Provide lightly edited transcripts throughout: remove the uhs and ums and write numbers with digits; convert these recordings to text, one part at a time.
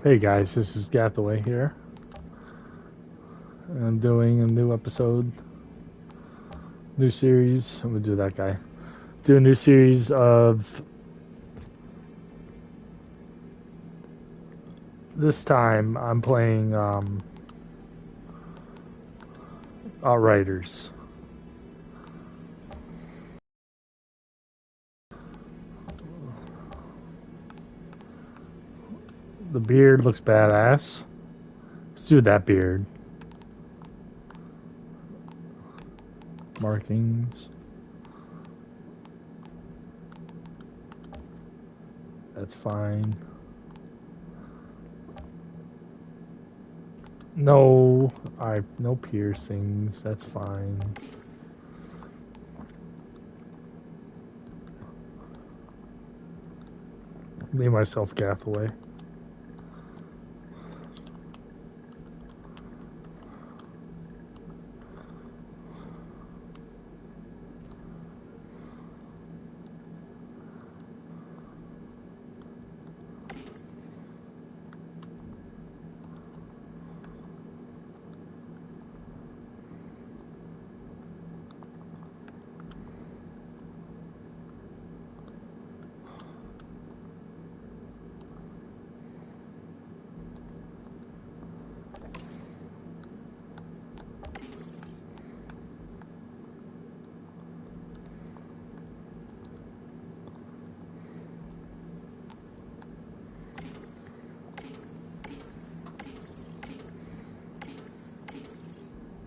Hey guys, this is Gathaway here. I'm doing a new episode, new series. I'm gonna do that guy. Do a new series of. This time I'm playing Outriders. The beard looks badass. Let's do that beard. Markings. That's fine. No, no piercings. That's fine. Name myself Gathaway.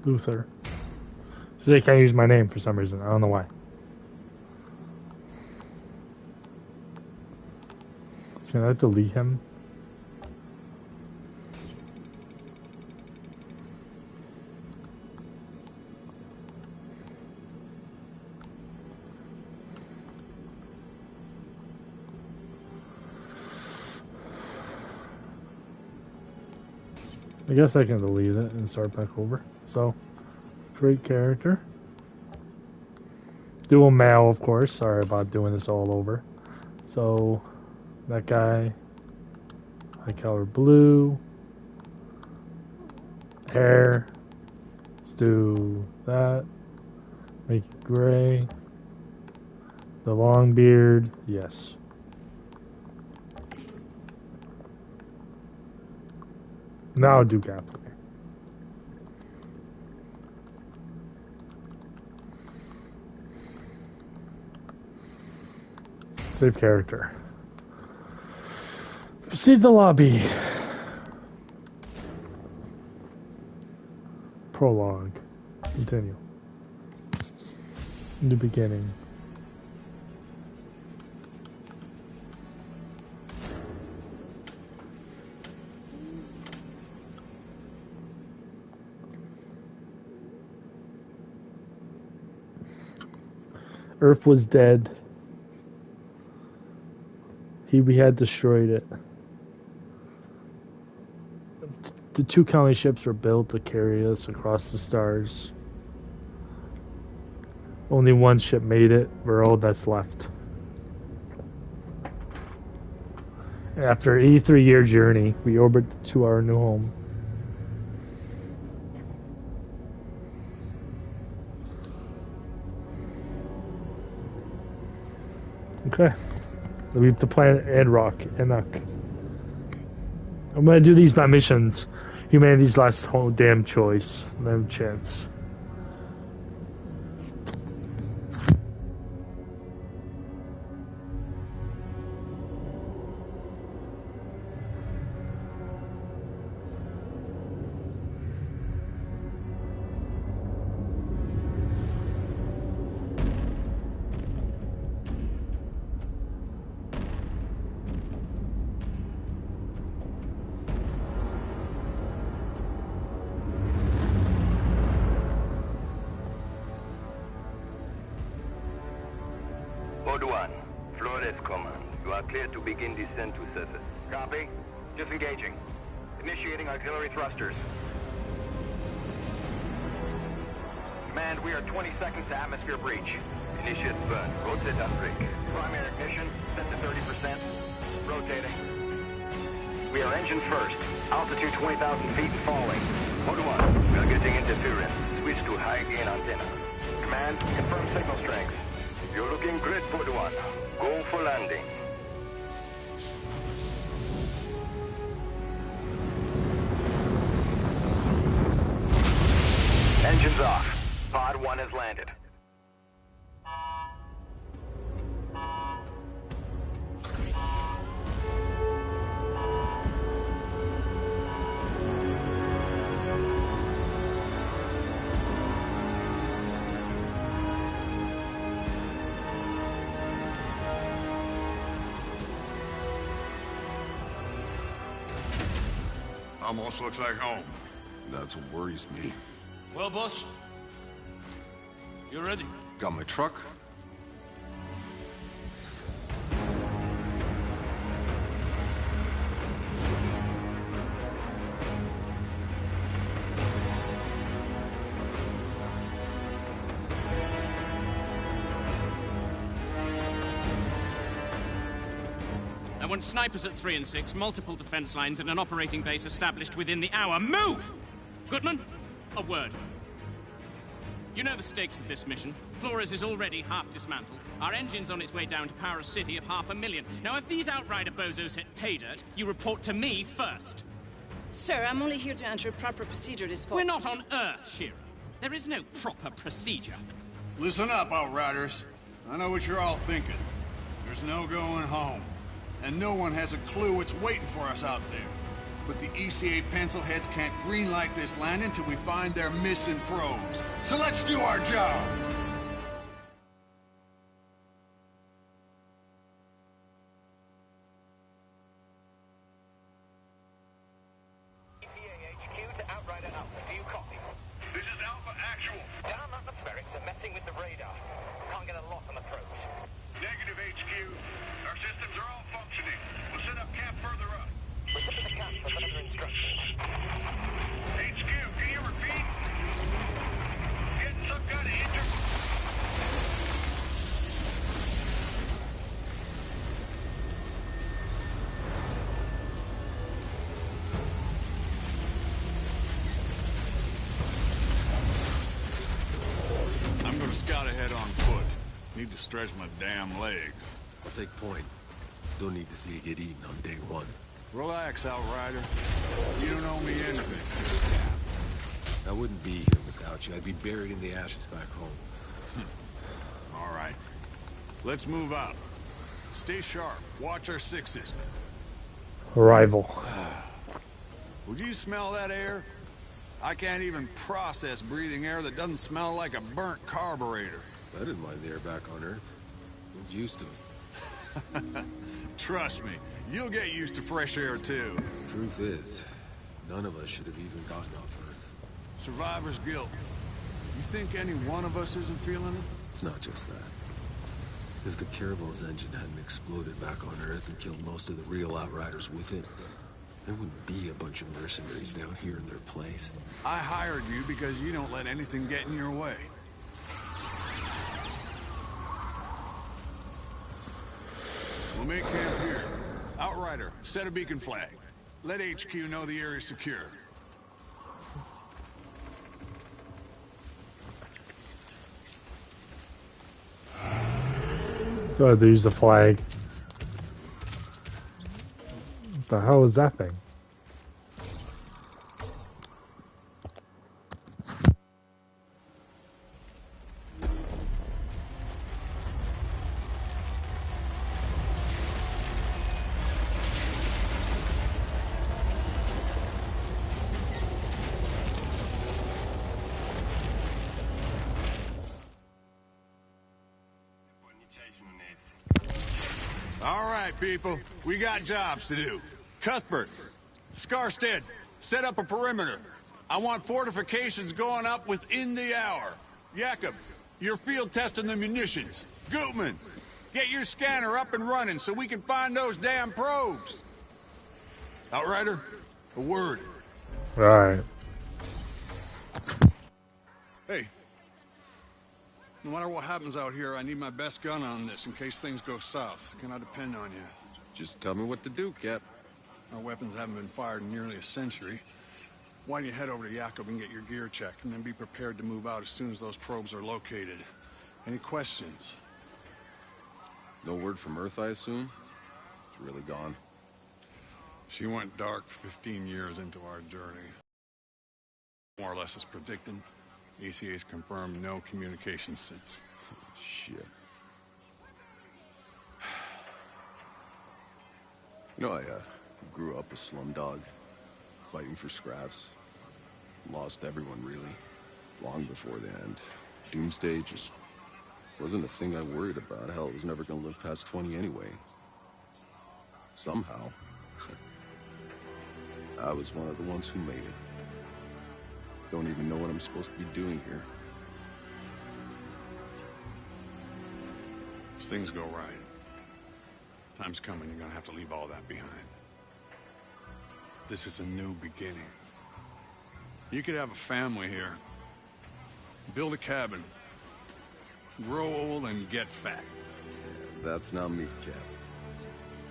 Luther. So they can't use my name for some reason. I don't know why. Can I delete him? I guess I can delete it and start back over. So, create character. Dual male, of course. Sorry about doing this all over. So, that guy. Eye color blue. Hair. Let's do that. Make it gray. The long beard. Yes. Now do Gathaway. Save character. Proceed the lobby. Prologue. Continue. In the beginning. Earth was dead. We had destroyed it. The two colony ships were built to carry us across the stars. Only one ship made it. We're all that's left. After an 83-year journey, we orbit to our new home. Okay. Leave the planet Enoch. I'm gonna do these by missions. Humanity's last whole damn choice. No chance. Code 1, Flores Command. You are cleared to begin descent to surface. Copy. Disengaging. Initiating auxiliary thrusters. Command, we are 20 seconds to atmosphere breach. Initiate burn. Rotate and brake. Primary ignition, set to 30%. Rotating. We are engine first. Altitude 20,000 feet and falling. Pod 1, we are getting interference. Switch to high gain antenna. Command, confirm signal strength. You're looking great, Pod 1. Go for landing. Engines off. Pod 1 has landed. Almost looks like home. That's what worries me. Well, boss, you ready? Got my truck. I want snipers at 3 and 6, multiple defense lines, and an operating base established within the hour. Move! Goodman, a word. You know the stakes of this mission. Flores is already half dismantled. Our engine's on its way down to power a city of 500,000. Now, if these Outrider bozos hit pay dirt, you report to me first. Sir, I'm only here to ensure proper procedure is followed. We're not on Earth, Shira. There is no proper procedure. Listen up, Outriders. I know what you're all thinking. There's no going home. And no one has a clue what's waiting for us out there. But the ECA pencilheads can't greenlight this land until we find their missing probes. So let's do our job! ECA HQ to Outrider Alpha. Do you copy? This is Alpha Actual. Down atmospherics are messing with the radar. Can't get a lock on the probes. Negative HQ. Our systems are all functioning. We'll set up camp further up. Return to the camp for further instructions. HQ, can you repeat? Getting some kind of inter... I'm gonna scout ahead on foot. Need to stretch my damn legs. I'll take point. Don't need to see you get eaten on day one. Relax, Outrider. You don't owe me anything. I wouldn't be here without you. I'd be buried in the ashes back home. All right. Let's move out. Stay sharp. Watch our sixes. Arrival. Would you smell that air? I can't even process breathing air that doesn't smell like a burnt carburetor. I didn't mind the air back on Earth. I was used to it. Trust me, you'll get used to fresh air too. Truth is, none of us should have even gotten off Earth. Survivor's guilt. You think any one of us isn't feeling it? It's not just that. If the Caravel's engine hadn't exploded back on Earth and killed most of the real Outriders with it, there wouldn't be a bunch of mercenaries down here in their place. I hired you because you don't let anything get in your way. We'll make camp here. Outrider, set a beacon flag. Let HQ know the area's secure. So I had to use the flag. What the hell is that thing? All right, people. We got jobs to do. Cuthbert, Scarstead, set up a perimeter. I want fortifications going up within the hour. Jakob, you're field testing the munitions. Gutman, get your scanner up and running so we can find those damn probes. Outrider, a word. Alright. Hey. No matter what happens out here, I need my best gun on this in case things go south. Can I depend on you? Just tell me what to do, Cap. Our weapons haven't been fired in nearly a century. Why don't you head over to Jakob and get your gear checked, and then be prepared to move out as soon as those probes are located. Any questions? No word from Earth, I assume? It's really gone. She went dark 15 years into our journey. More or less as predicted. ECA's confirmed no communication since. Shit. You know, I grew up a slumdog, fighting for scraps. Lost everyone, really, long before the end. Doomsday just wasn't a thing I worried about. Hell, I was never gonna live past 20 anyway. Somehow, I was one of the ones who made it. Don't even know what I'm supposed to be doing here. As things go right, time's coming, you're gonna have to leave all that behind. This is a new beginning. You could have a family here, build a cabin, grow old and get fat. That's not me, Cap.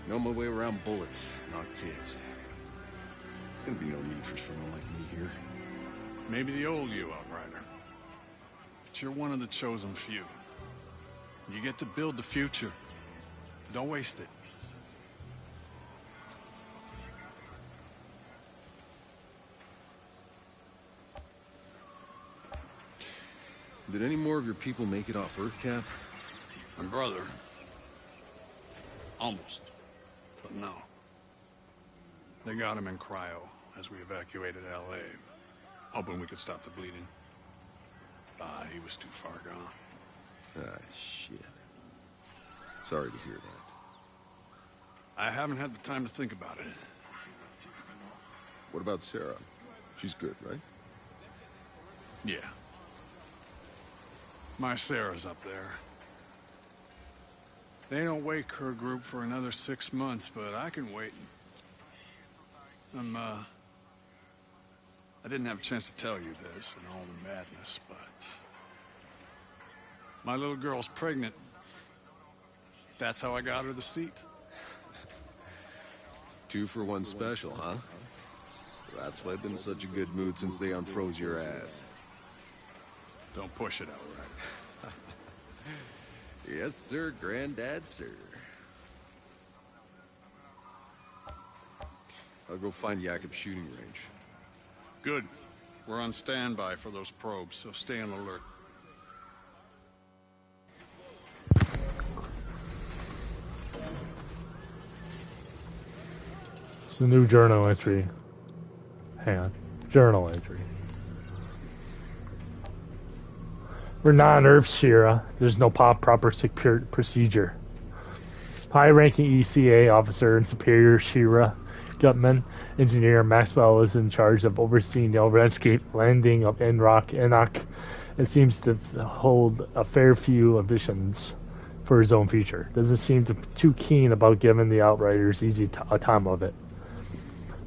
Know my way around bullets, not kids. There's gonna be no need for someone like me here. Maybe the old you, Outrider. But you're one of the chosen few. You get to build the future. Don't waste it. Did any more of your people make it off Earth, Cap? My brother. Almost. But no. They got him in cryo as we evacuated LA. Hoping we could stop the bleeding. He was too far gone. Ah, shit. Sorry to hear that. I haven't had the time to think about it. What about Sarah? She's good, right? Yeah. My Sarah's up there. They don't wake her group for another 6 months, but I can wait. I didn't have a chance to tell you this and all the madness, but... my little girl's pregnant. That's how I got her the seat. 2 for 1 special, huh? That's why I've been in such a good mood since they unfroze your ass. Don't push it, Outrider. Yes, sir, Granddad, sir. I'll go find Jakob's shooting range. Good. We're on standby for those probes, so stay on alert. It's a new journal entry. Hang on. Journal entry. We're not on Earth, Shira. There's no proper secure procedure. High-ranking ECA officer and Superior Shira Gutman, Engineer Maxwell is in charge of overseeing the landscape landing of Enoch and seems to hold a fair few ambitions for his own future. Doesn't seem too keen about giving the Outriders a time of it.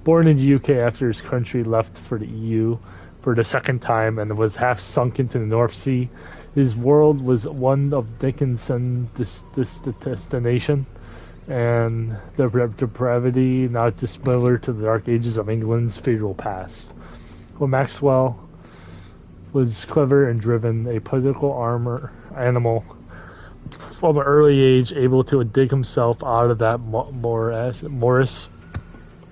Born in the UK after his country left for the EU for the second time and was half sunk into the North Sea, his world was one of Dickinson's destination, and the depravity not dissimilar to the dark ages of England's feudal past. Well, Maxwell was clever and driven, a political animal from an early age, able to dig himself out of that morass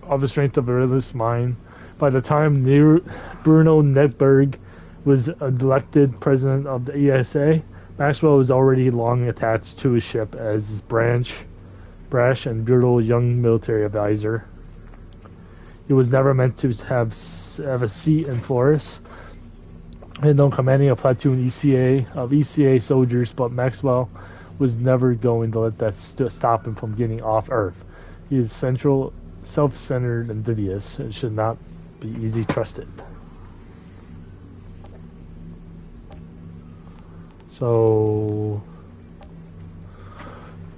of the strength of a relentless mind. By the time Bruno Nedberg was elected president of the ESA, Maxwell was already long attached to his ship as his brash and brutal young military advisor. He was never meant to have a seat in Flores, and though commanding a platoon of ECA soldiers, but Maxwell was never going to let that stop him from getting off Earth. He is central, self-centered, and devious, and should not be easy trusted. So,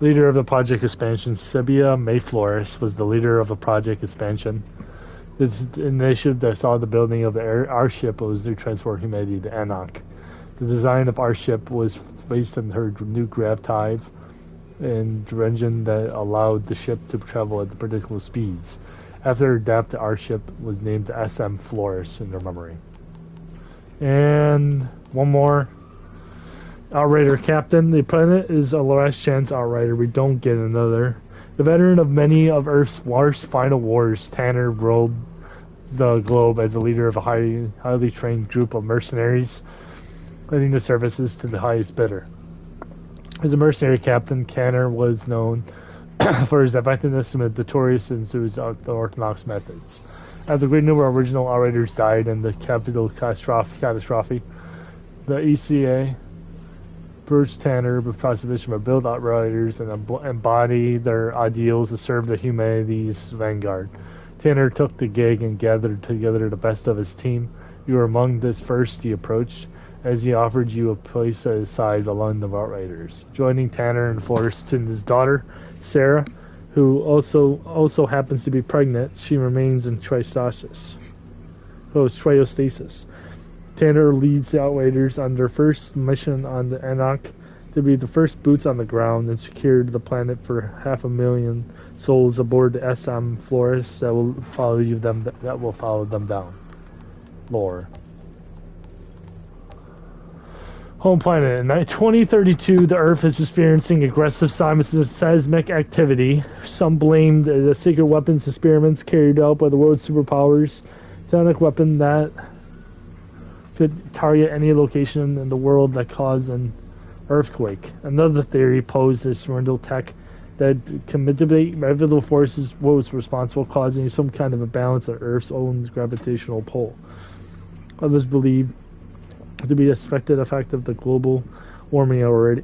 leader of the project expansion, Sebia May Flores, was the leader of the project expansion. This initiative that saw the building of our ship was to transport humanity to Enoch. The design of our ship was based on her new gravitive and engine that allowed the ship to travel at predictable speeds. After her death, the R ship was named the SM Flores in their memory. And one more. Outrider Captain. The planet is a last chance Outrider. We don't get another. The veteran of many of Earth's worst final wars, Tanner ruled the globe as the leader of a highly trained group of mercenaries, letting the services to the highest bidder. As a mercenary captain, Tanner was known for his effectiveness and notorious in his orthodox methods. After the great number of original Outriders died in the capital catastrophe, the ECA purged Tanner with prosecution to build Outriders and embody their ideals to serve the humanity's vanguard. Tanner took the gig and gathered together the best of his team. You were among this first he approached, as he offered you a place at his side along the Outriders. Joining Tanner and Flores to his daughter, Sarah, who also happens to be pregnant. She remains in cryostasis. Tanner leads the Outriders on their first mission on the Enoch to be the first boots on the ground and secured the planet for 500,000 souls aboard the SM Flores that will follow them down. Lore. Home planet. In 2032, the Earth is experiencing aggressive seismic activity. Some blamed the secret weapons experiments carried out by the world's superpowers. Sonic weapon that could target any location in the world that caused an earthquake. Another theory posed is Rendell tech that can manipulate magnetic forces was responsible causing some kind of imbalance of Earth's own gravitational pull. Others believe to be a suspected effect of the global warming already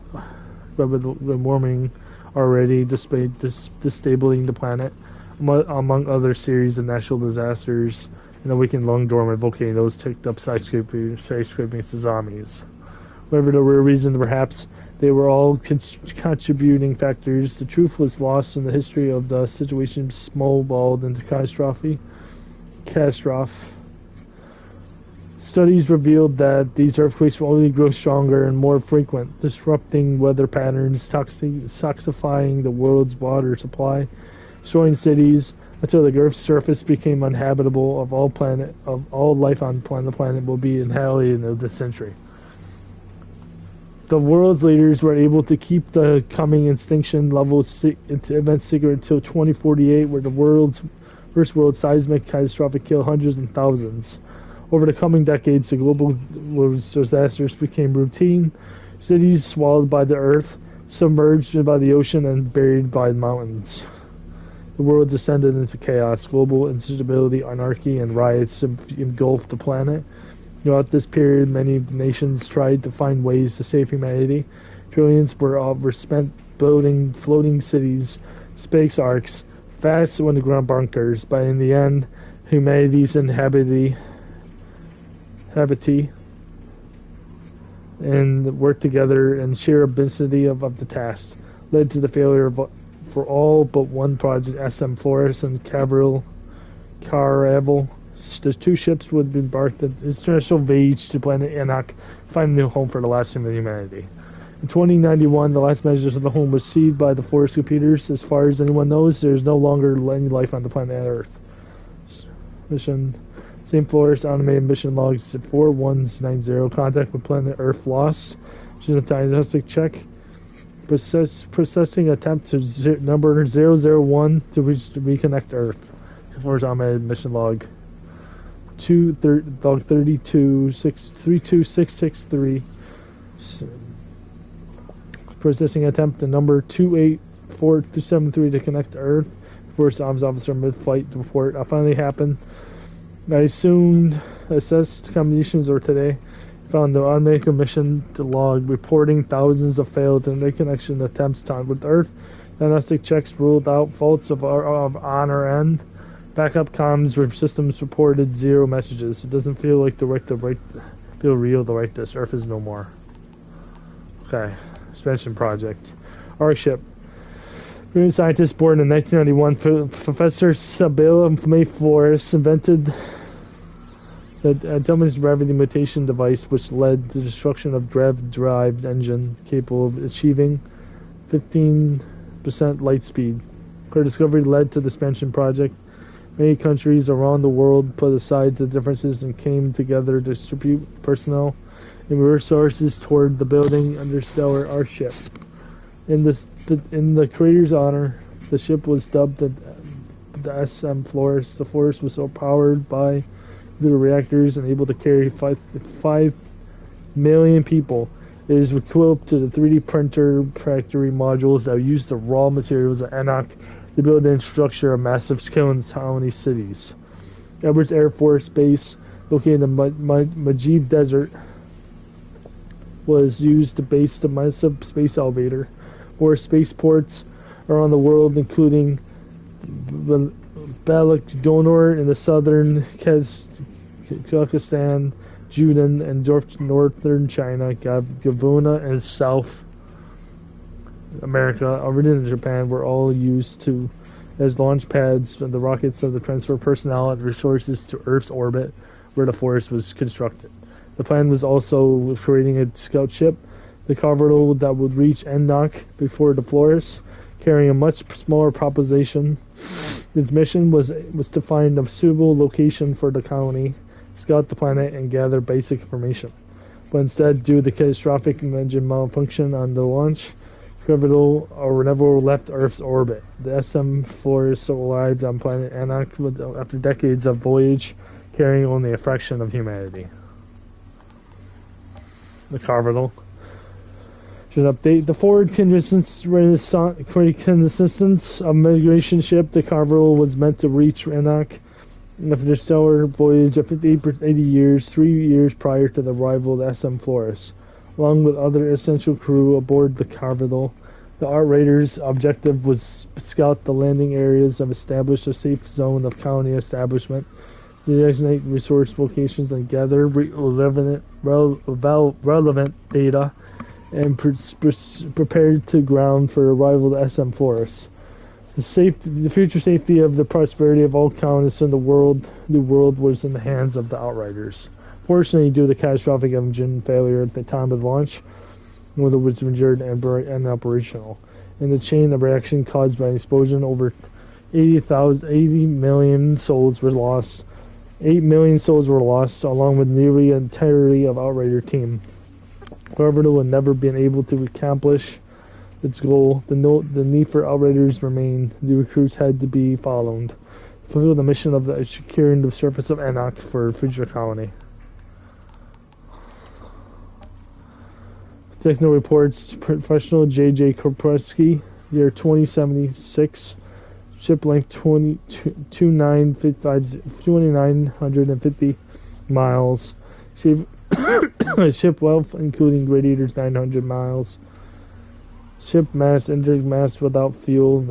disabling the planet, among other series of natural disasters and awakened long-dormant volcanoes ticked up skyscraping tsunamis. Whatever the real reason, perhaps they were all contributing factors. The truth was lost in the history of the situation, snowballed into catastrophe. Studies revealed that these earthquakes will only grow stronger and more frequent, disrupting weather patterns, toxifying the world's water supply, destroying cities, until the Earth's surface became uninhabitable. All life on the planet will be annihilated in this century. The world's leaders were able to keep the coming extinction level event secret until 2048, where the first world seismic catastrophe killed hundreds and thousands. Over the coming decades, the global disasters became routine. Cities swallowed by the earth, submerged by the ocean, and buried by mountains. The world descended into chaos. Global instability, anarchy, and riots engulfed the planet. Throughout this period, many nations tried to find ways to save humanity. Trillions were spent building floating cities, space arcs, vast underground bunkers, but in the end, humanity's habitee and worked together in sheer absurdity of the task led to the failure for all but one project, SM Flores and Caravel. The two ships would embark the international voyage to planet Enoch, find a new home for the last human humanity. In 2091, the last measures of the home was seized by the Forest computers. As far as anyone knows, there is no longer any life on the planet Earth. Mission St. Flores automated mission logs 4190. Contact with planet Earth lost. Mission a diagnostic check. Processing attempt to number 001 to reconnect Earth. Flores automated mission log. Log 32663. Processing attempt to number 28473 to connect to Earth. Force Arms Officer mid-flight report. Finally happened. I assessed combinations or today. Found the automatic mission to log reporting thousands of failed internet connection attempts with Earth. Diagnostic checks ruled out faults on our end. Backup comms systems reported 0 messages. It doesn't feel like feel real to write this. Earth is no more. Okay. Expansion project. Arc ship. Brilliant scientist born in 1991, Professor Sabella May Flores invented the atomic gravity mutation device, which led to the destruction of drive engine capable of achieving 15% light speed. Her discovery led to the expansion project. Many countries around the world put aside the differences and came together to distribute personnel and resources toward the building interstellar Earthship. In the creator's honor, the ship was dubbed the SM Flores. The Flores was so powered by the reactors and able to carry 5 million people. It is equipped to the 3D printer factory modules that use the raw materials of Enoch to build and structure a massive colony cities. Edwards Air Force Base, located in the Majid Desert, was used to base the massive space elevator. More spaceports around the world, including Baikonur in the southern Kazakhstan, Judan and northern China, Gavuna and South America, originally in Japan, were all used as launch pads and the rockets of the transfer personnel and resources to Earth's orbit, where the Forest was constructed. The plan was also creating a scout ship, the Carvalho, that would reach Enoch before the Flores, carrying a much smaller propulsion. Its mission was to find a suitable location for the colony, scout the planet, and gather basic information. But instead, due to the catastrophic engine malfunction on the launch, Carvalho never left Earth's orbit. The SM Flores arrived on planet Enoch after decades of voyage, carrying only a fraction of humanity. The Carvalho should update the forward contingent of migration ship. The Carvalho was meant to reach Enoch after the stellar voyage of 80 years, 3 years prior to the arrival of the SM Flores. Along with other essential crew aboard the Carvalho, the Outriders' objective was to scout the landing areas and establish a safe zone of colony establishment, designate resource locations, and gather relevant data, and prepared to ground for arrival to SM Flores. The future safety of the prosperity of all colonists in the new world was in the hands of the Outriders. Fortunately, due to the catastrophic engine failure at the time of launch, whether it was injured and operational, in the chain of reaction caused by an explosion, over 80 million souls were lost. 8 million souls were lost, along with nearly entirety of Outrider team. Carvalho had never been able to accomplish its goal. The need for Outriders remained. The recruits had to be followed. Fulfill the mission of securing the surface of Enoch for future colony. Techno reports professional J.J. Kopreski, year 2076, ship length 2,950 miles. Ship wealth, including radiators, 900 miles. Ship mass, index mass without fuel,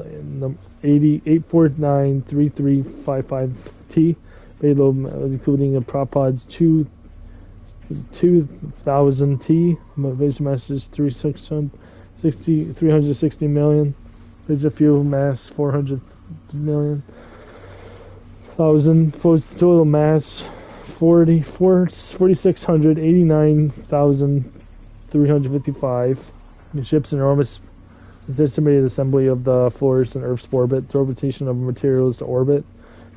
8493355T. Payload, including a prop pods, 2,000 T. Base mass is 360 million. There's a fuel mass 400 million. Total mass 4,689,355. The ship's enormous anticipated assembly of the Flores and Earth's orbit, the rotation of materials to orbit,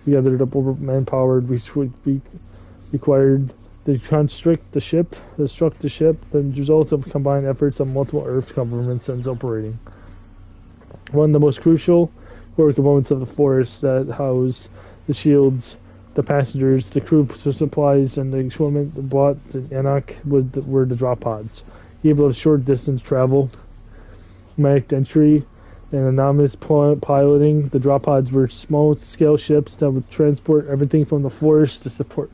together double manpower which would be required to construct the ship, the result of combined efforts of multiple Earth governments and operating. One of the most crucial core components of the Flores that house the shields, the passengers, the crew supplies, and the equipment brought to Enoch were the drop pods. Able of short distance travel, automatic entry, and anonymous piloting. The drop pods were small scale ships that would transport everything from the forest to support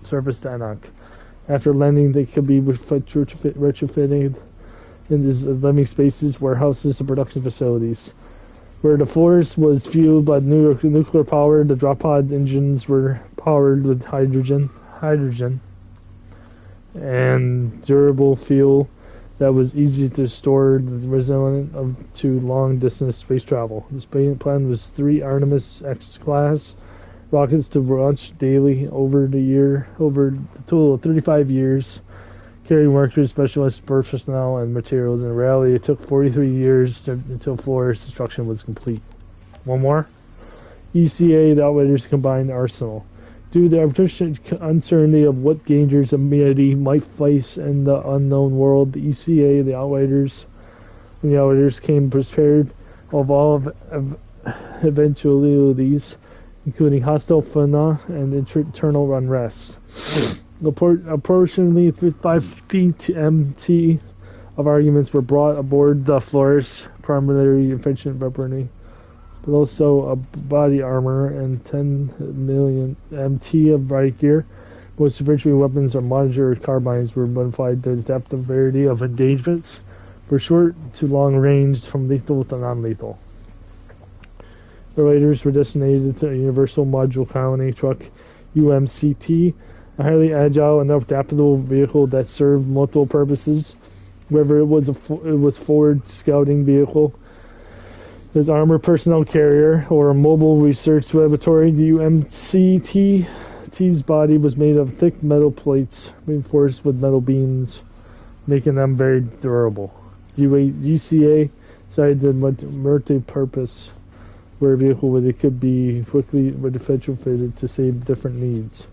surface to Enoch. After landing, they could be retrofitted into living spaces, warehouses, and production facilities. Where the Flores was fueled by nuclear power, the drop pod engines were powered with hydrogen, and durable fuel that was easy to store, resilient to long-distance space travel. The space plan was 3 Artemis X-class rockets to launch daily over the total of 35 years, carrying workers, specialist personnel, and materials. In reality, it took 43 years until Flores' destruction was complete. One more. ECA, the Outriders' combined arsenal. Due to the uncertainty of what dangers humanity might face in the unknown world, the ECA, the Outriders, and the Outriders came prepared of all of eventualities, including hostile phenomena and internal unrest. Approximately 5 feet MT of arguments were brought aboard the Flores, primarily efficient weaponry, but also a body armor and 10 million MT of riot gear. Most infantry weapons or modular carbines were modified to adapt the variety of engagements, for short to long range, from lethal to non-lethal. The Raiders were designated to a Universal Module Colony Truck, UMCT, a highly agile and adaptable vehicle that served multiple purposes. Whether it was forward scouting vehicle, as armored personnel carrier, or a mobile research laboratory, the UMCT's body was made of thick metal plates reinforced with metal beams, making them very durable. UCA decided to multi-purpose where a vehicle where it could be quickly retrofitted to save different needs.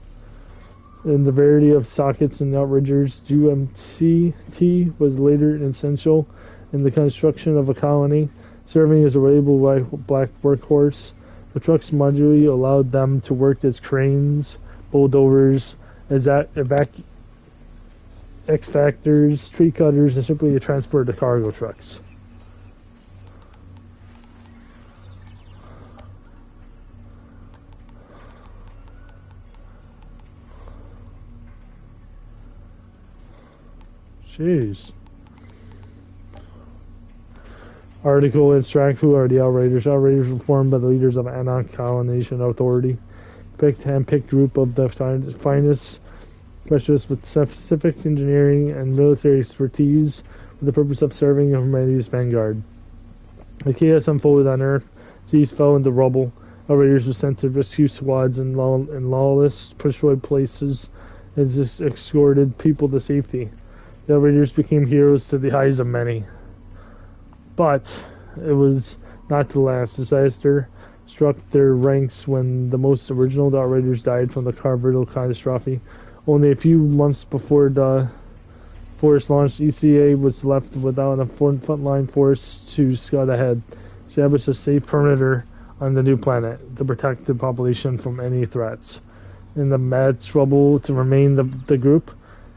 In the variety of sockets and Outriders, UMCT was later essential in the construction of a colony, serving as a reliable black workhorse. The trucks modularly allowed them to work as cranes, bulldozers, X-Factors, tree cutters, and simply to transport the cargo trucks. Jeez. Article extract: who are the Outriders? Outriders were formed by the leaders of Anak Colonization Authority, handpicked group of the finest specialists with specific engineering and military expertise with the purpose of serving humanity's vanguard. The chaos unfolded on Earth. Cities fell into rubble. Outriders were sent to rescue squads in lawless, destroyed places and just escorted people to safety. The Outriders became heroes to the eyes of many. But it was not the last. Disaster struck their ranks when the most original Outriders died from the Carverdo catastrophe. Only a few months before the force launched, ECA was left without a frontline force to scout ahead, establish a safe perimeter on the new planet to protect the population from any threats. In the mad struggle to remain the group,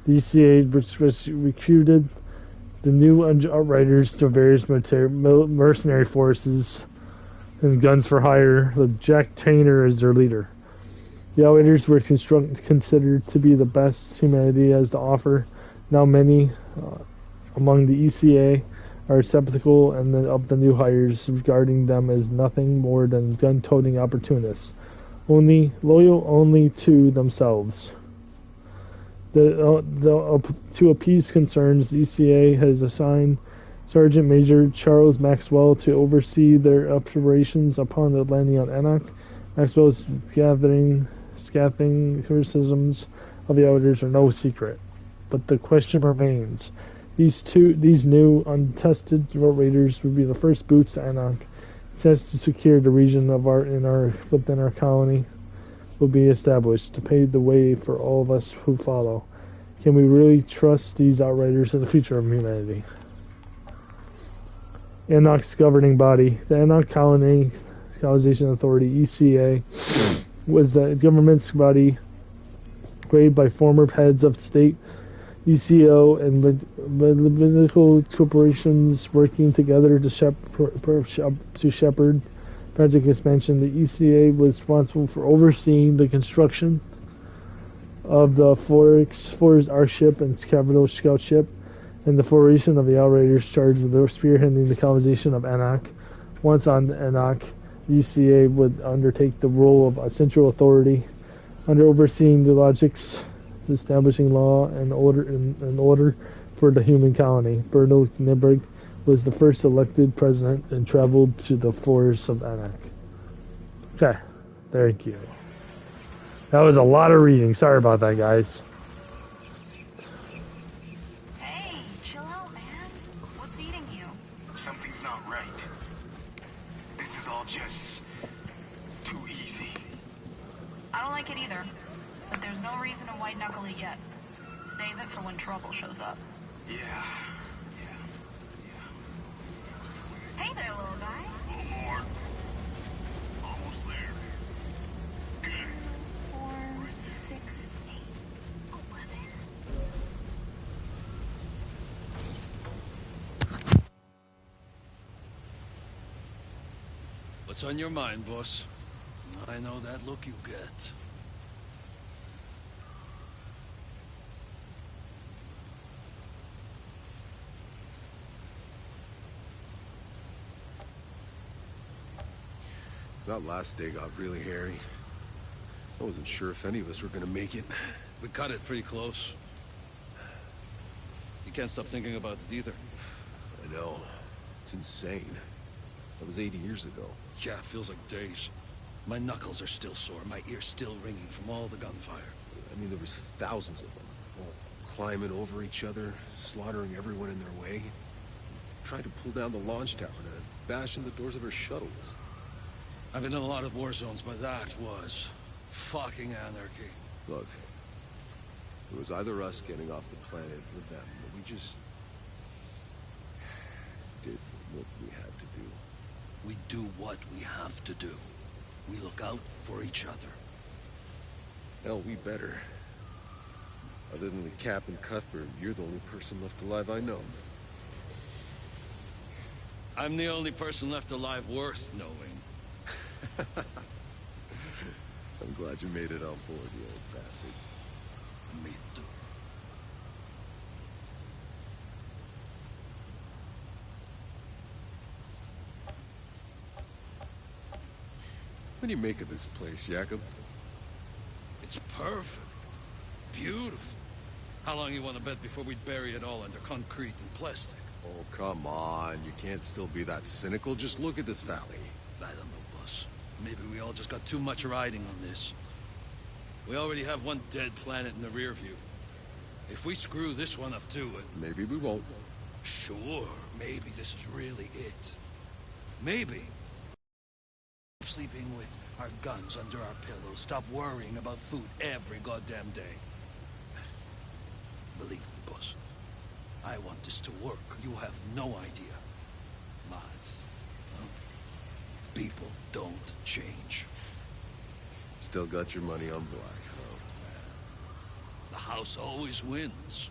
the ECA recruited the new Outriders to various mercenary forces and guns for hire, with Jack Tainer as their leader. The Outriders were considered to be the best humanity has to offer. Now many among the ECA are skeptical of the new hires, regarding them as nothing more than gun-toting opportunists, loyal only to themselves. To appease concerns, the ECA has assigned Sergeant Major Charles Maxwell to oversee their operations upon the landing on Anak. Maxwell's scathing criticisms of the Outriders are no secret, but the question remains: these new, untested Outriders would be the first boots to Anak, test to secure the region within our colony will be established to pave the way for all of us who follow. Can we really trust these Outriders in the future of humanity? Anak's governing body. The Anak Colonization Authority, ECA, was the government's body created by former heads of state, ECO, and political corporations working together to shepherd project expansion. The ECA was responsible for overseeing the construction of the Forest Airship and Capital Scout Ship, and the formation of the Outriders charged with spearheading the colonization of Anak. Once on Anak, the ECA would undertake the role of a central authority, under overseeing the logics, establishing law and order for the human colony. Berto Niberg was the first elected president and traveled to the forests of Anak. Okay, thank you. That was a lot of reading. Sorry about that, guys. Hey, chill out, man. What's eating you? Something's not right. This is all just too easy. I don't like it either, but there's no reason to white knuckle it yet. Save it for when trouble shows up. Yeah. Hey there, little guy. A little more. Almost there. Good. 4, 6, 8, 11. What's on your mind, boss? I know that look you get. That last day got really hairy. I wasn't sure if any of us were gonna make it. We cut it pretty close. You can't stop thinking about it either. I know. It's insane. That was 80 years ago. Yeah, it feels like days. My knuckles are still sore, my ears still ringing from all the gunfire. I mean, there was thousands of them, all climbing over each other, slaughtering everyone in their way. Tried to pull down the launch tower to bash in the doors of our shuttles. I've been in a lot of war zones, but that was fucking anarchy. Look, it was either us getting off the planet or them, but we just did what we had to do. We do what we have to do. We look out for each other. Hell, we better. Other than the Cap and Cuthbert, you're the only person left alive I know. I'm the only person left alive worth knowing. I'm glad you made it on board, you old bastard. Me too. What do you make of this place, Jacob? It's perfect. Beautiful. How long you want to bet before we bury it all under concrete and plastic? Oh, come on. You can't still be that cynical. Just look at this valley. I don't know, boss. Maybe we all just got too much riding on this. We already have one dead planet in the rear view. If we screw this one up too, maybe we won't. Sure, maybe this is really it. Maybe. Sleeping with our guns under our pillows. Stop worrying about food every goddamn day. Believe me, boss. I want this to work. You have no idea. But, people don't change. Still got your money on black, huh? The house always wins.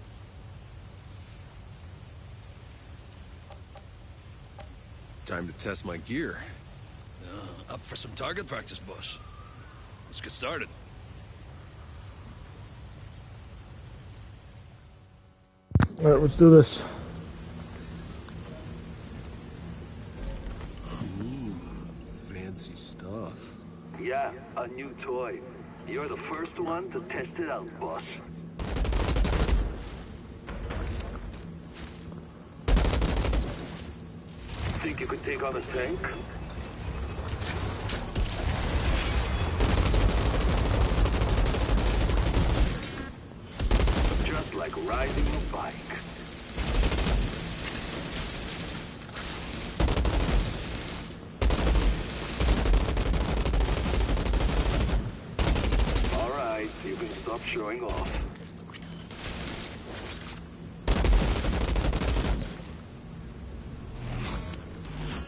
Time to test my gear. Up for some target practice, boss. Let's get started. Alright, let's do this. Fancy stuff. Yeah, a new toy. You're the first one to test it out, boss. Think you could take on a tank? Just like riding a bike. All right, you can stop showing off.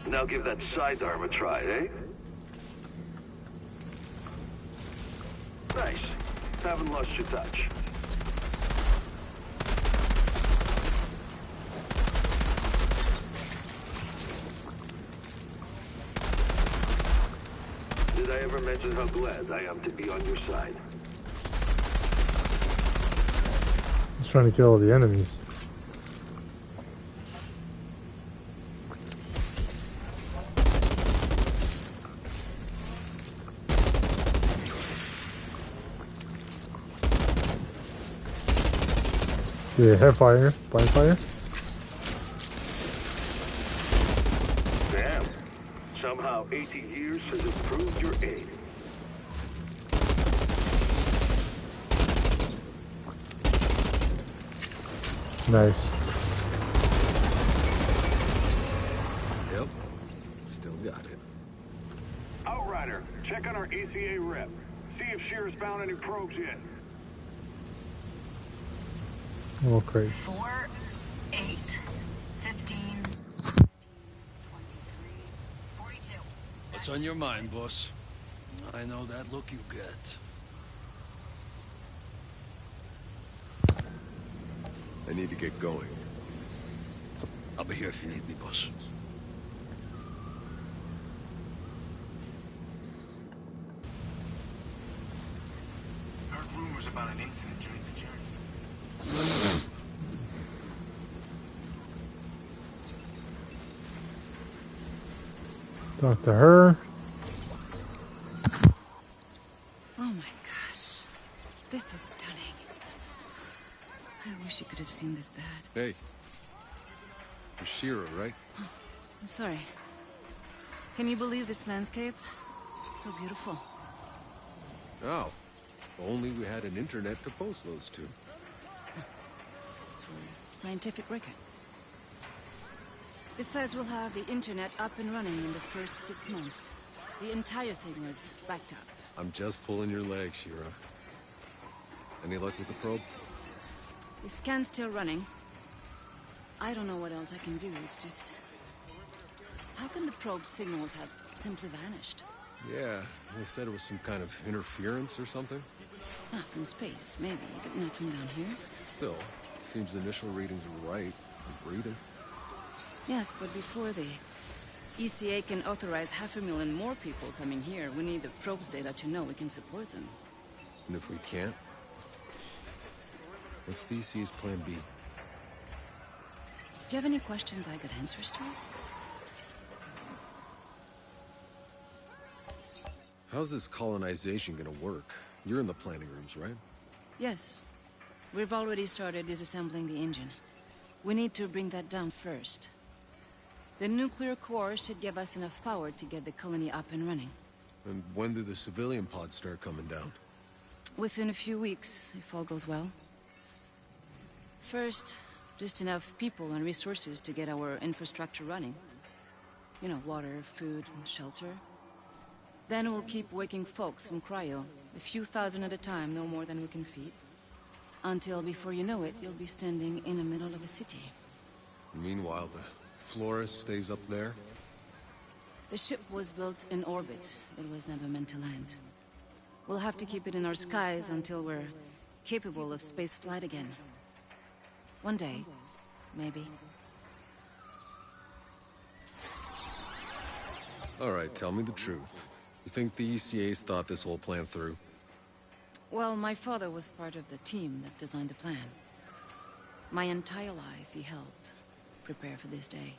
Now give that sidearm a try, eh? Nice. Haven't lost your touch. Did I ever mention how glad I am to be on your side? He's trying to kill all the enemies. Yeah, hairfire, blind fire. Damn. Somehow 80 years has improved your aim. Nice. Yep. Still got it. Outrider, check on our ECA rep. See if Shearer's found any probes yet. Oh, crazy. 4, 8, 15, 42. What's on your mind, boss? I know that look you get. I need to get going. I'll be here if you need me, boss. Heard rumors about an incident during the journey. Talk to her. Oh my gosh. This is stunning. I wish you could have seen this, Dad. Hey. You're Shira, right? Oh, I'm sorry. Can you believe this landscape? It's so beautiful. Oh. If only we had an internet to post those to. It's for scientific record. Besides, we'll have the internet up and running in the first 6 months. The entire thing was backed up. I'm just pulling your leg, Shira. Any luck with the probe? The scan's still running. I don't know what else I can do, it's just... How can the probe signals have simply vanished? Yeah, they said it was some kind of interference or something. Ah, from space, maybe, but not from down here. Still, seems the initial readings were right. We're breathing. Yes, but before the ECA can authorize 500,000 more people coming here, we need the probe's data to know we can support them. And if we can't? What's the ECA's plan B? Do you have any questions I got answers to? How's this colonization gonna work? You're in the planning rooms, right? Yes. We've already started disassembling the engine. We need to bring that down first. The nuclear core should give us enough power to get the colony up and running. And when do the civilian pods start coming down? Within a few weeks, if all goes well. First, just enough people and resources to get our infrastructure running. You know, water, food, and shelter. Then we'll keep waking folks from cryo, a few thousand at a time, no more than we can feed. Until, before you know it, you'll be standing in the middle of a city. Meanwhile, the Flores stays up there? The ship was built in orbit. It was never meant to land. We'll have to keep it in our skies until we're capable of space flight again. One day, maybe. All right, tell me the truth. You think the ECA's thought this whole plan through? Well, my father was part of the team that designed the plan. My entire life he helped prepare for this day.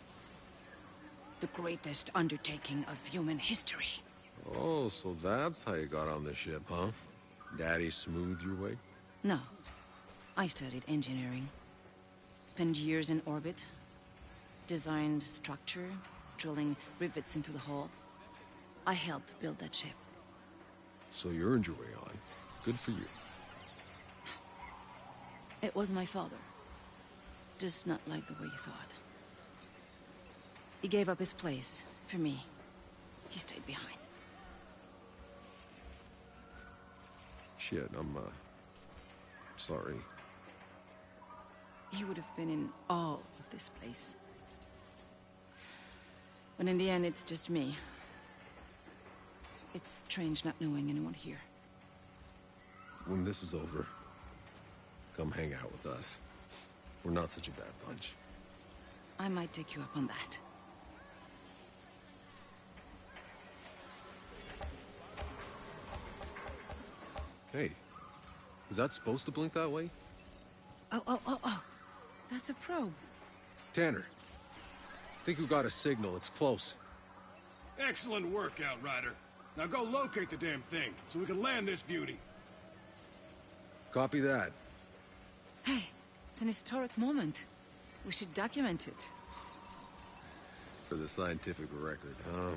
The greatest undertaking of human history. Oh, so that's how you got on the ship, huh? Daddy smoothed your way? No. I studied engineering. Spent years in orbit. Designed structure, drilling rivets into the hull. I helped build that ship. So you earned your way on. Good for you. It was my father. Just not like the way you thought. He gave up his place for me. He stayed behind. Shit, I'm sorry. He would have been in awe of this place. But in the end, it's just me. It's strange not knowing anyone here. When this is over, come hang out with us. We're not such a bad bunch. I might take you up on that. Hey, is that supposed to blink that way? Oh. That's a probe. Tanner, think we got a signal. It's close. Excellent work, Outrider. Now go locate the damn thing, so we can land this beauty. Copy that. Hey, it's an historic moment. We should document it. For the scientific record, huh?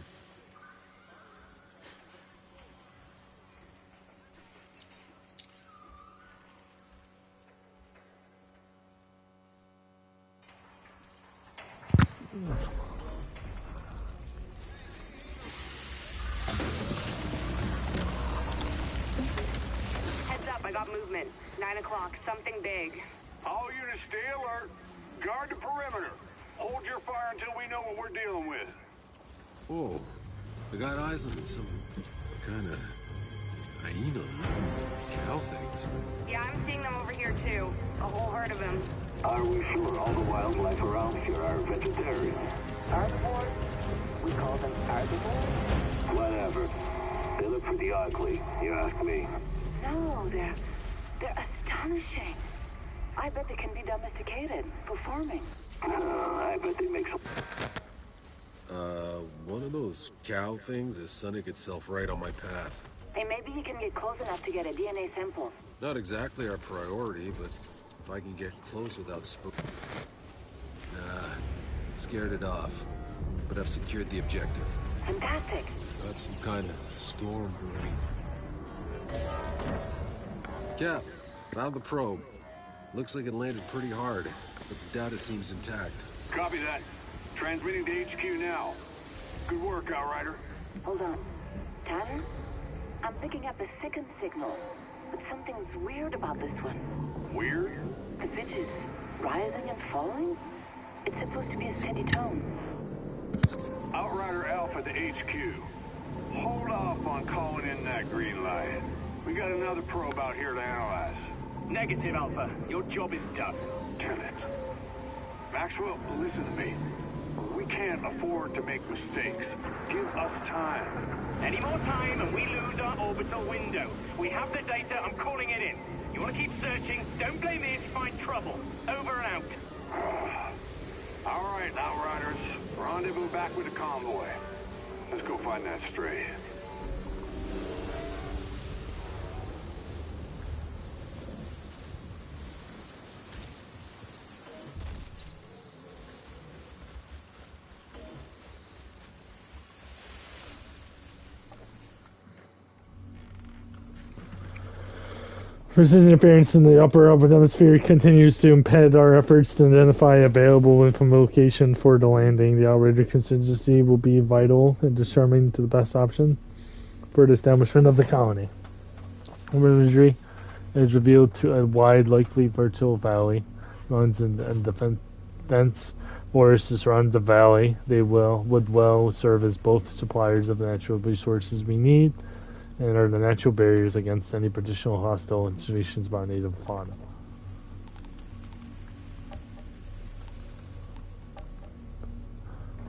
got movement. 9 o'clock, something big. All units stay alert. Guard the perimeter. Hold your fire until we know what we're dealing with. Whoa. I got eyes on some kind of hyena cow things. Yeah, I'm seeing them over here too. A whole herd of them. Are we sure all the wildlife around here are vegetarians? Herbivores? We call them herbivores? Whatever. They look pretty ugly, you ask me. No, they're astonishing. I bet they can be domesticated for farming. I bet they make some... One of those cow things is sunning itself right on my path. Hey, maybe you can get close enough to get a DNA sample. Not exactly our priority, but if I can get close without Nah, scared it off. But I've secured the objective. Fantastic. Got some kind of storm brain. Cap, found the probe. Looks like it landed pretty hard, but the data seems intact. Copy that. Transmitting to HQ now. Good work, Outrider. Hold on. Tanner? I'm picking up a second signal, but something's weird about this one. Weird? The pitch is rising and falling? It's supposed to be a steady tone. Outrider Alpha to HQ. Hold off on calling in that green light. We got another probe out here to analyze. Negative, Alpha. Your job is done. Damn it. Maxwell, listen to me. We can't afford to make mistakes. Give us time. Any more time and we lose our orbital window. We have the data, I'm calling it in. You want to keep searching? Don't blame me if you find trouble. Over and out. All right, Outriders. Rendezvous back with the convoy. Let's go find that stray. Precision interference in the upper atmosphere continues to impede our efforts to identify available location for the landing. The Outrider contingency will be vital in determining the best option for the establishment of the colony. Imagery is revealed to a wide, likely vertical valley runs in the dense forest that surrounds the valley. They would well serve as both suppliers of the natural resources we need and are the natural barriers against any potential hostile invasions by native fauna.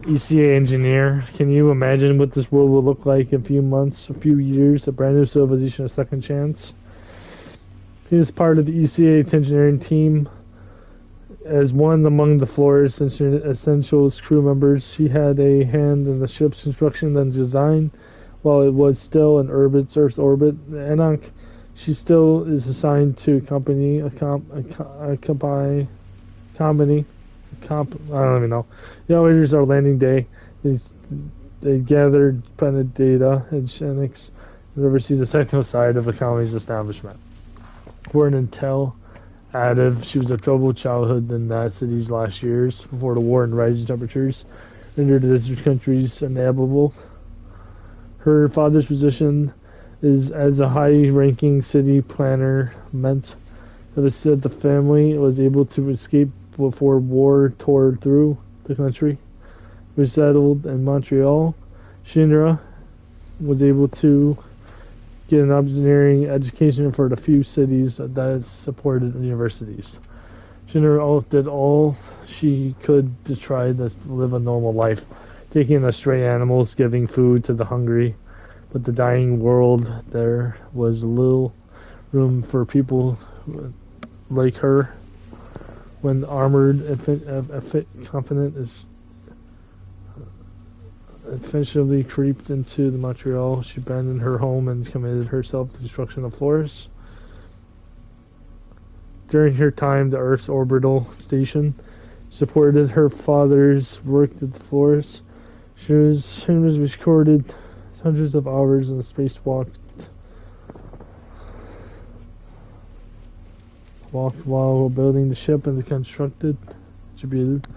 ECA engineer, can you imagine what this world will look like in a few months, a few years, a brand new civilization, a second chance? He is part of the ECA engineering team. As one among the Flores Essentials crew members, he had a hand in the ship's construction and design. While it was still in Earth's orbit, Enoch, she still is assigned to accompany. I don't even know. The Outriders are landing day. They gathered independent data and Shenix and oversee the technical side of the colony's establishment. For an intel additive, she was a troubled childhood in that city's last years before the war and rising temperatures rendered the desert countries uninhabitable. Her father's position is as a high-ranking city planner meant that the family was able to escape before war tore through the country. Resettled in Montreal, Shinra was able to get an engineering education for the few cities that supported universities. Shinra did all she could to try to live a normal life, taking the stray animals, giving food to the hungry. But the dying world, there was little room for people like her. When armored, confident is eventually creeped into the Montreal, she abandoned her home and committed herself to the destruction of Flores. During her time, the Earth's orbital station supported her father's work at the Flores. She was recorded hundreds of hours in the spacewalk while building the ship and attributed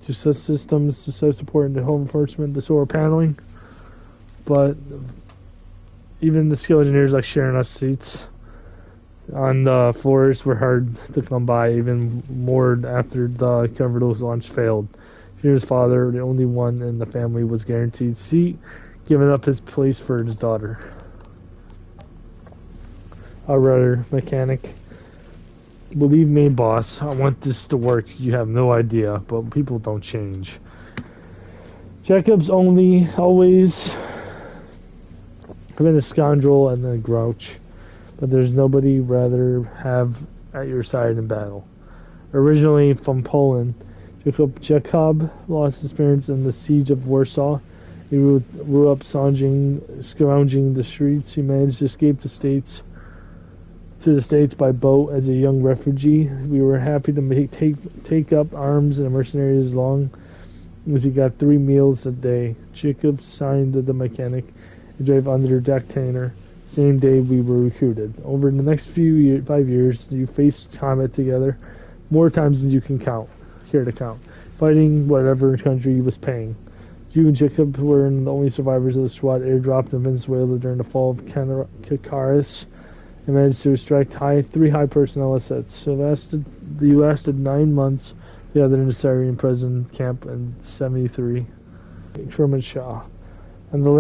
to such systems to support the home enforcement, the solar paneling. But Even the skilled engineers like sharing us seats on the floors were hard to come by, even more after the Convertible's launch failed. Shira's father, the only one in the family, was guaranteed seat, giving up his place for his daughter. Outrider mechanic. Believe me, boss, I want this to work. You have no idea, but people don't change. Jacob's always been a scoundrel and a grouch, but there's nobody rather have at your side in battle. Originally from Poland, Jacob lost his parents in the siege of Warsaw. He grew up scrounging the streets. He managed to escape to the States by boat as a young refugee. We were happy to take up arms and mercenaries as long as he got 3 meals a day. Jacob signed the mechanic and drove under deck tanner. Same day we were recruited. Over the next 5 years, you faced combat together more times than you can care to count, fighting whatever country was paying. You and Jacob were the only survivors of the squad airdropped in Venezuela during the fall of Caracas and managed to extract 3 high personnel assets. You lasted 9 months together in the Syrian prison camp in 73. Truman Shaw. On the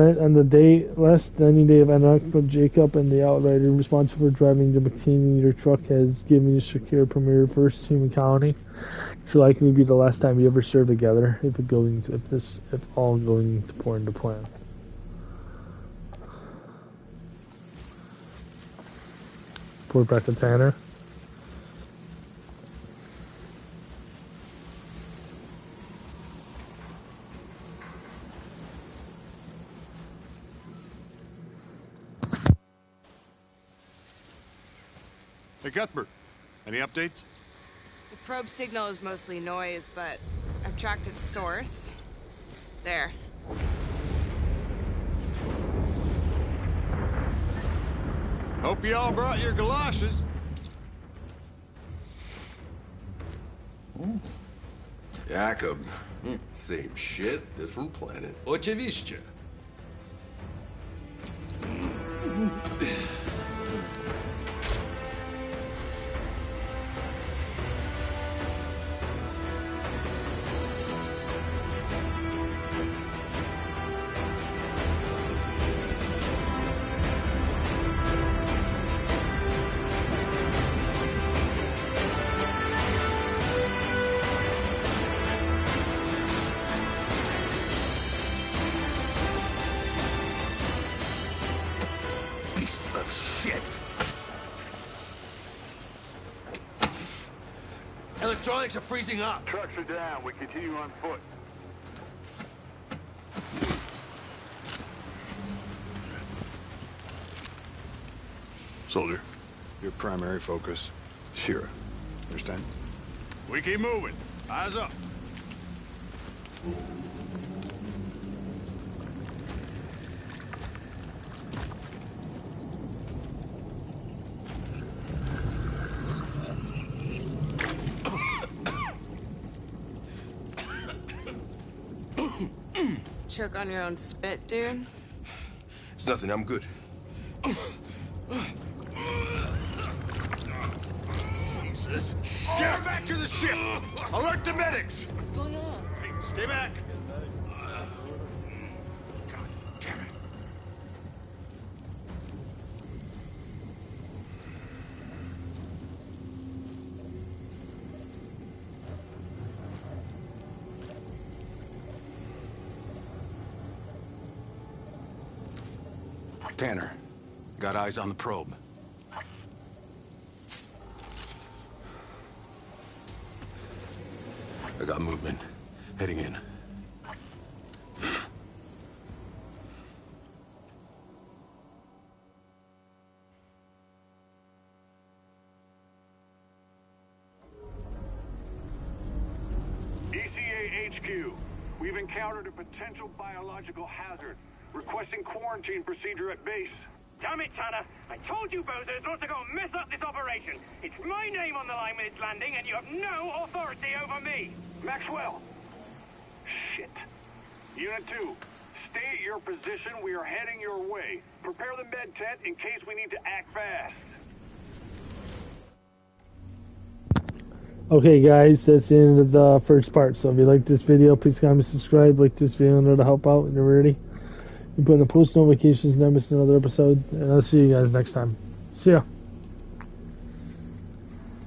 last landing day of Anak, Jacob and the Outrider responsible for driving the McKinney truck has given you secure premier first human colony. It will likely be the last time you ever serve together, if all going to pour into plan. Report back to Tanner. Hey, Cuthbert, any updates? The probe signal is mostly noise, but I've tracked its source. There. Hope you all brought your galoshes. Jacob. Same shit, different planet. Oczywiście. Electronics are freezing up. Trucks are down. We continue on foot. Soldier, your primary focus, Shira. Understand? We keep moving. Eyes up. Choke on your own spit, dude? It's nothing, I'm good. Jesus. Get back to the ship! Alert the medics! What's going on? Hey, stay back! God damn it. Tanner, got eyes on the probe. I got movement. Heading in. ECA HQ. We've encountered a potential biological hazard. Requesting quarantine procedure at base. Damn it, Tanner! I told you bozos not to go and mess up this operation. It's my name on the line with this landing, and you have no authority over me. Maxwell! Shit. Unit 2, Stay at your position. We are heading your way. Prepare the med tent in case we need to act fast. Okay, guys, that's the end of the first part. So if you like this video, please comment, subscribe, like this video in order to help out when you're ready. You put in the post notifications, never miss another episode, and I'll see you guys next time. See ya.